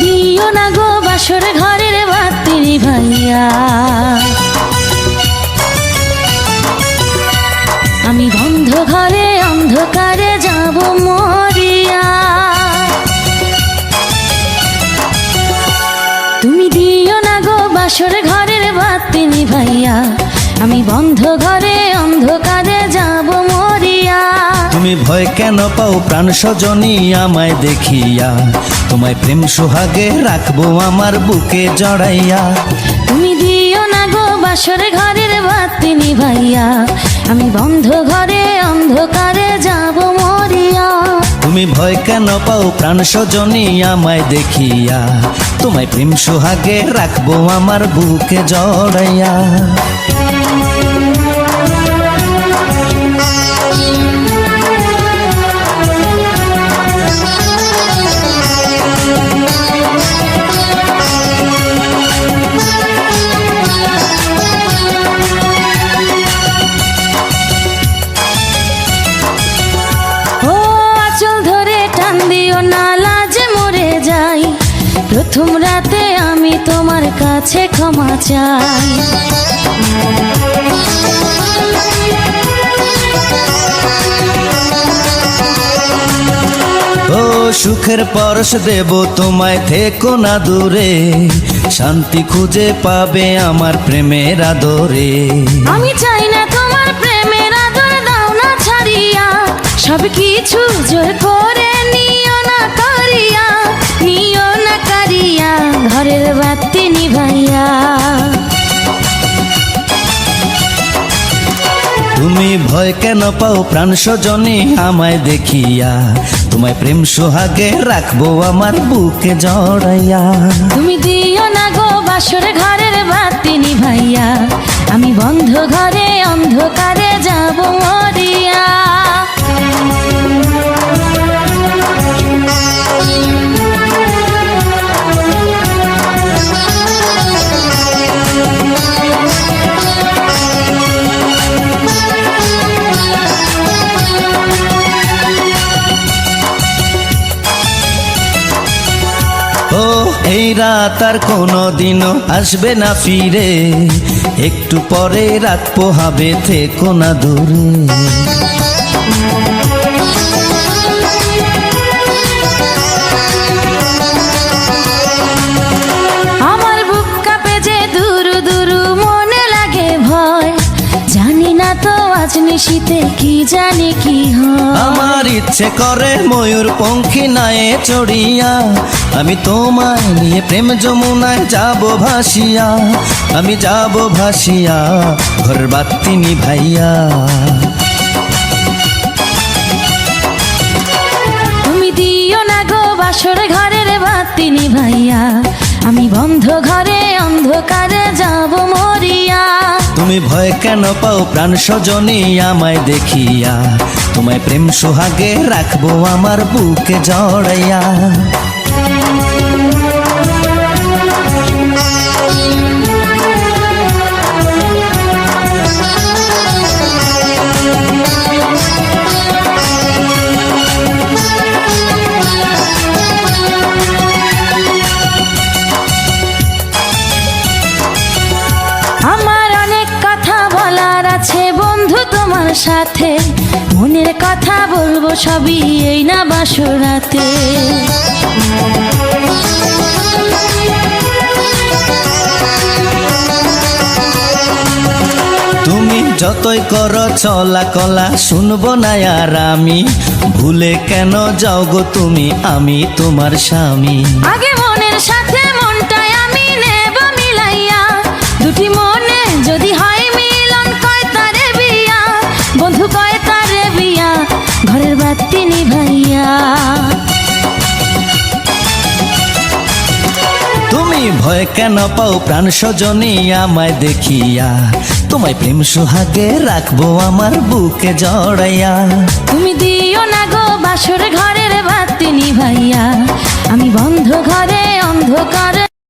দিও না গো বাসর ঘরের বাতি নিভাইয়া, আমি বন্ধ ঘরে অন্ধকারে যাব মরিয়া। তুমি দিও না গো বাসর ঘরের বাতি নিভাইয়া, আমি বন্ধ ঘরে অন্ধকারে যাব মরিয়া। তুমি ভয় কেন পাও প্রাণ সজনী আমায় দেখিয়া, তোমায় প্রেম সোহাগে রাখবো আমার বুকে জড়াইয়া। তুমি দিও না গো বাসর ঘরের বাতি নিভাইয়া, আমি বন্ধ ঘরে অন্ধকারে যাব মরিয়া। তুমি ভয় কেন পাও প্রাণ সজনী আমায় দেখিয়া, তোমায় প্রেম সোহাগে রাখবো আমার বুকে জড়াইয়া। প্রথম রাতে আমি তোমার কাছে ক্ষমা চাই, ও সুখের পরশ দেব তোমায়, থেকো না দূরে, শান্তি খুঁজে পাবে আমার প্রেমের আদরে। আমি চাই না তোমার প্রেমের আদর, দাও না ছাড়িয়া, সব কিছু জোর করে নিও না করিয়া, নিও না করিয়া ঘরের বাতি নিভাইয়া। তুমি ভয় কেন পাও প্রাণ সজনী আমায় দেখিয়া, তোমায় প্রেম সোহাগে রাখবো আমার বুকে জড়াইয়া। তুমি দিও না গো বাসর ঘরের বাতি নিভাইয়া, আমি বন্ধ ঘরে অন্ধকারে যাব মরিয়া। ও এই রাত আর কোনো দিনও আসবে না ফিরে, একটু পরে রাত পোহাবে, থেকো না দূরে। আমার বুক কাঁপে যে দুরু দুরু, মনে লাগে ভয়, জানি না তো আজ নিশীতে কি জানি কি হয়। আমার ইচ্ছে করে ময়ূর পঙ্খী নায়ে চড়িয়া, আমি তোমায় নিয়ে প্রেম যমুনায় যাব ভাসিয়া, আমি যাব ভাসিয়া ঘর বাতি নিভাইয়া। তুমি দিও না গো বাসর ঘরের বাতি নিভাইয়া, আমি বন্ধ ঘরে অন্ধকারে যাব মরিয়া। তুমি ভয় কেন পাও প্রাণ সজনী আমায় দেখিয়া, তোমায় প্রেম সোহাগে রাখবো আমার বুকে জড়াইয়া। আমার অনেক কথা বলার আছে বন্ধু তোমার সাথে, মনের কথা বলবো সবই এই না বাসরাতে। তুমি যতই করো চলা কলা, শুনবো না আর আমি, ভুলে কেন যাও গো তুমি, আমি তোমার স্বামী। আগে মনের সাথে মনটাই আমি নেব মিলাইয়া, দুটি মনে যদি হয় মিলন, কয় তারে বিয়া, বন্ধু কয় তারে বিয়া, ঘরের বাতি নিভাইয়া। তুমি ভয় কেন পাও প্রাণ সজনী আমায় দেখিয়া, তোমায় প্রেম সোহাগে রাখবো আমার বুকে জড়াইয়া। তুমি দিও না গো বাসর ঘরের বাতি নিভাইয়া, আমি বন্ধ ঘরে অন্ধকারে